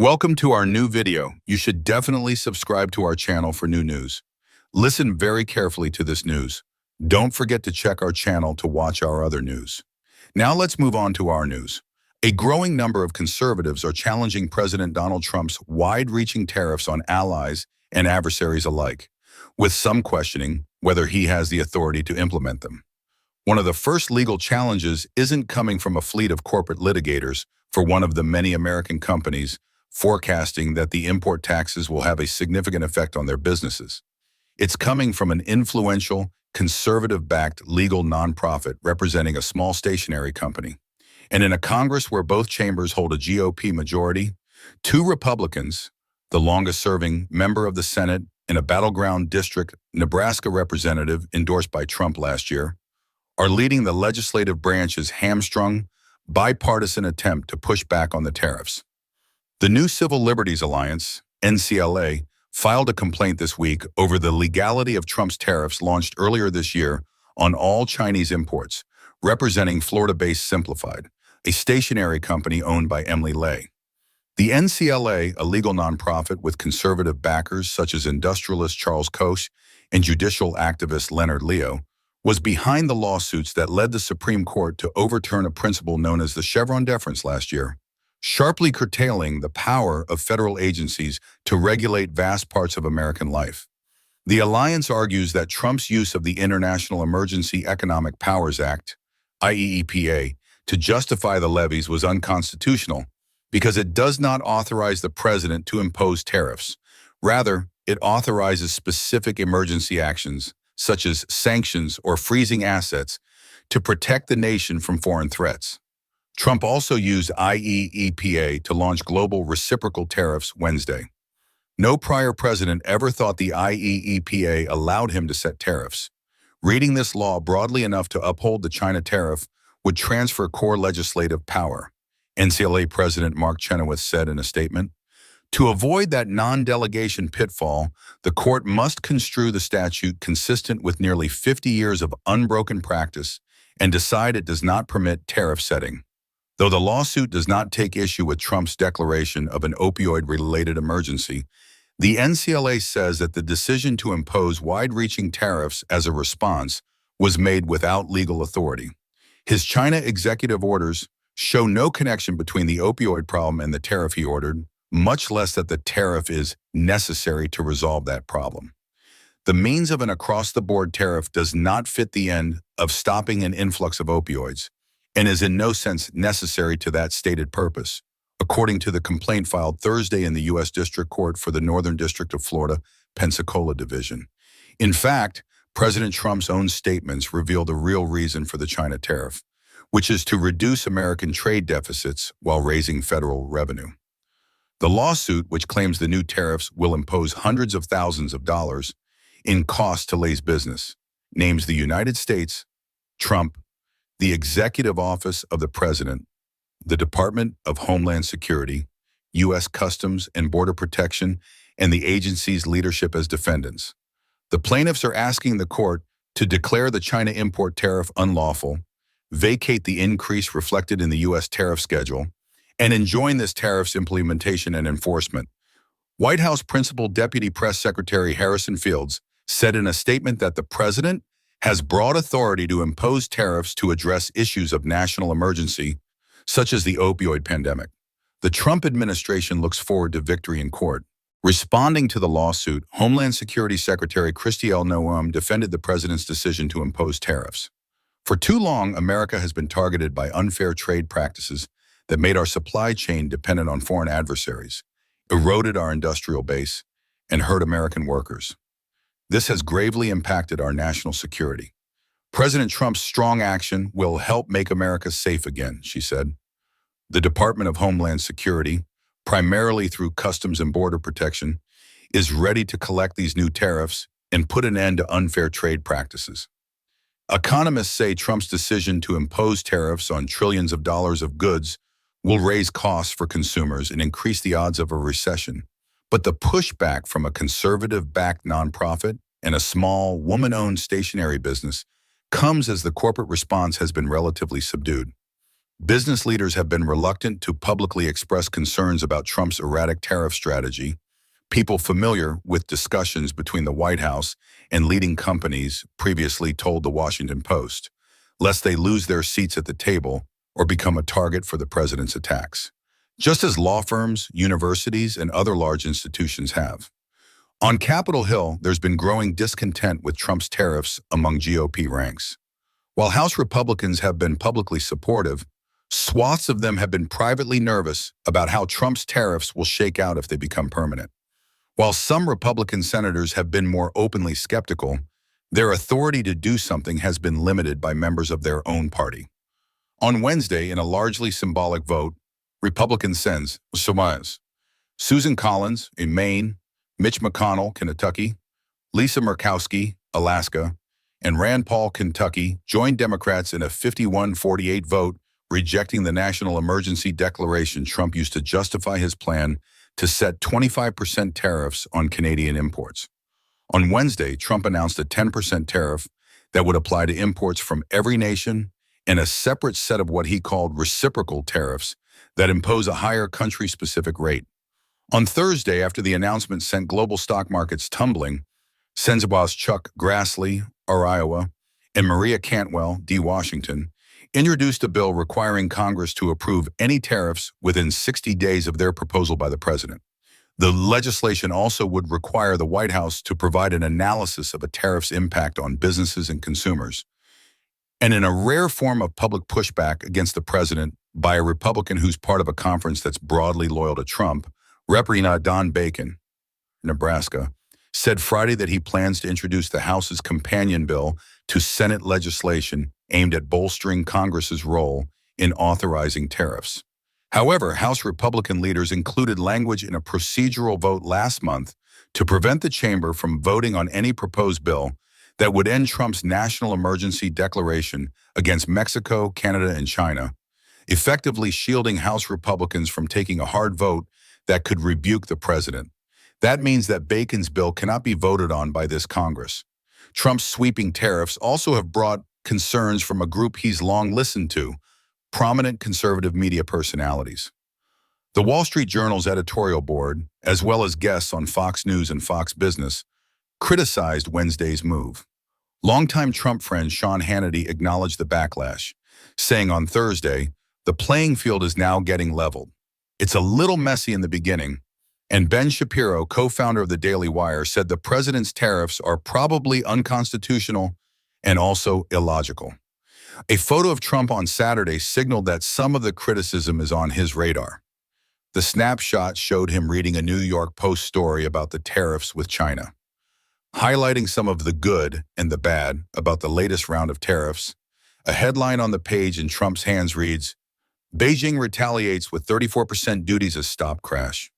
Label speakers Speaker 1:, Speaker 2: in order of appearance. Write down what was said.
Speaker 1: Welcome to our new video. You should definitely subscribe to our channel for new news. Listen very carefully to this news. Don't forget to check our channel to watch our other news. Now let's move on to our news. A growing number of conservatives are challenging President Donald Trump's wide-reaching tariffs on allies and adversaries alike, with some questioning whether he has the authority to implement them. One of the first legal challenges isn't coming from a fleet of corporate litigators for one of the many American companies forecasting that the import taxes will have a significant effect on their businesses. It's coming from an influential, conservative-backed legal nonprofit representing a small stationery company. And in a Congress where both chambers hold a GOP majority, two Republicans, the longest-serving member of the Senate in a battleground district Nebraska representative endorsed by Trump last year, are leading the legislative branch's hamstrung, bipartisan attempt to push back on the tariffs. The new Civil Liberties Alliance, NCLA, filed a complaint this week over the legality of Trump's tariffs launched earlier this year on all Chinese imports, representing Florida-based Simplified, a stationery company owned by Emily Lay. The NCLA, a legal nonprofit with conservative backers such as industrialist Charles Koch and judicial activist Leonard Leo, was behind the lawsuits that led the Supreme Court to overturn a principle known as the Chevron deference last year, sharply curtailing the power of federal agencies to regulate vast parts of American life. The alliance argues that Trump's use of the International Emergency Economic Powers Act, IEEPA, to justify the levies was unconstitutional because it does not authorize the president to impose tariffs. Rather, it authorizes specific emergency actions, such as sanctions or freezing assets, to protect the nation from foreign threats. Trump also used IEEPA to launch global reciprocal tariffs Wednesday. No prior president ever thought the IEEPA allowed him to set tariffs. Reading this law broadly enough to uphold the China tariff would transfer core legislative power, NCLA President Mark Chenoweth said in a statement. To avoid that non-delegation pitfall, the court must construe the statute consistent with nearly 50 years of unbroken practice and decide it does not permit tariff setting. Though the lawsuit does not take issue with Trump's declaration of an opioid-related emergency, the NCLA says that the decision to impose wide-reaching tariffs as a response was made without legal authority. His China executive orders show no connection between the opioid problem and the tariff he ordered, much less that the tariff is necessary to resolve that problem. The means of an across-the-board tariff does not fit the end of stopping an influx of opioids, and is in no sense necessary to that stated purpose, according to the complaint filed Thursday in the U.S. District Court for the Northern District of Florida, Pensacola Division. In fact, President Trump's own statements reveal the real reason for the China tariff, which is to reduce American trade deficits while raising federal revenue. The lawsuit, which claims the new tariffs will impose hundreds of thousands of dollars in cost to Lay's business, names the United States, Trump, the Executive Office of the President, the Department of Homeland Security, U.S. Customs and Border Protection, and the agency's leadership as defendants. The plaintiffs are asking the court to declare the China import tariff unlawful, vacate the increase reflected in the U.S. tariff schedule, and enjoin this tariff's implementation and enforcement. White House Principal Deputy Press Secretary Harrison Fields said in a statement that the president has broad authority to impose tariffs to address issues of national emergency, such as the opioid pandemic. The Trump administration looks forward to victory in court. Responding to the lawsuit, Homeland Security Secretary Kristi Noem defended the president's decision to impose tariffs. For too long, America has been targeted by unfair trade practices that made our supply chain dependent on foreign adversaries, eroded our industrial base, and hurt American workers. This has gravely impacted our national security. President Trump's strong action will help make America safe again, she said. The Department of Homeland Security, primarily through Customs and Border Protection, is ready to collect these new tariffs and put an end to unfair trade practices. Economists say Trump's decision to impose tariffs on trillions of dollars of goods will raise costs for consumers and increase the odds of a recession. But the pushback from a conservative-backed nonprofit and a small, woman-owned stationery business comes as the corporate response has been relatively subdued. business leaders have been reluctant to publicly express concerns about Trump's erratic tariff strategy. People familiar with discussions between the White House and leading companies previously told the Washington Post, lest they lose their seats at the table or become a target for the president's attacks, just as law firms, universities, and other large institutions have. On Capitol Hill, there's been growing discontent with Trump's tariffs among GOP ranks. While House Republicans have been publicly supportive, swaths of them have been privately nervous about how Trump's tariffs will shake out if they become permanent. While some Republican senators have been more openly skeptical, their authority to do something has been limited by members of their own party. On Wednesday, in a largely symbolic vote, Republicans sends Susan Collins in Maine, Mitch McConnell, Kentucky, Lisa Murkowski, Alaska, and Rand Paul, Kentucky, joined Democrats in a 51-48 vote rejecting the national emergency declaration Trump used to justify his plan to set 25% tariffs on Canadian imports. On Wednesday, Trump announced a 10% tariff that would apply to imports from every nation and a separate set of what he called reciprocal tariffs that impose a higher country-specific rate. On Thursday, after the announcement sent global stock markets tumbling, Senators Chuck Grassley, R. Iowa, and Maria Cantwell, D. Washington, introduced a bill requiring Congress to approve any tariffs within 60 days of their proposal by the president. The legislation also would require the White House to provide an analysis of a tariff's impact on businesses and consumers. And in a rare form of public pushback against the president by a Republican who's part of a conference that's broadly loyal to Trump, Representative Don Bacon, Nebraska, said Friday that he plans to introduce the House's companion bill to Senate legislation aimed at bolstering Congress's role in authorizing tariffs. However, House Republican leaders included language in a procedural vote last month to prevent the chamber from voting on any proposed bill that would end Trump's national emergency declaration against Mexico, Canada, and China, effectively shielding House Republicans from taking a hard vote that could rebuke the president. That means that Bacon's bill cannot be voted on by this Congress. Trump's sweeping tariffs also have brought concerns from a group he's long listened to, prominent conservative media personalities. The Wall Street Journal's editorial board, as well as guests on Fox News and Fox Business, criticized Wednesday's move. Longtime Trump friend Sean Hannity acknowledged the backlash, saying on Thursday, "The playing field is now getting leveled. It's a little messy in the beginning." And Ben Shapiro, co-founder of the Daily Wire, said the president's tariffs are probably unconstitutional and also illogical. A photo of Trump on Saturday signaled that some of the criticism is on his radar. The snapshot showed him reading a New York Post story about the tariffs with China. Highlighting some of the good and the bad about the latest round of tariffs, a headline on the page in Trump's hands reads, "Beijing retaliates with 34% duties as stop crash."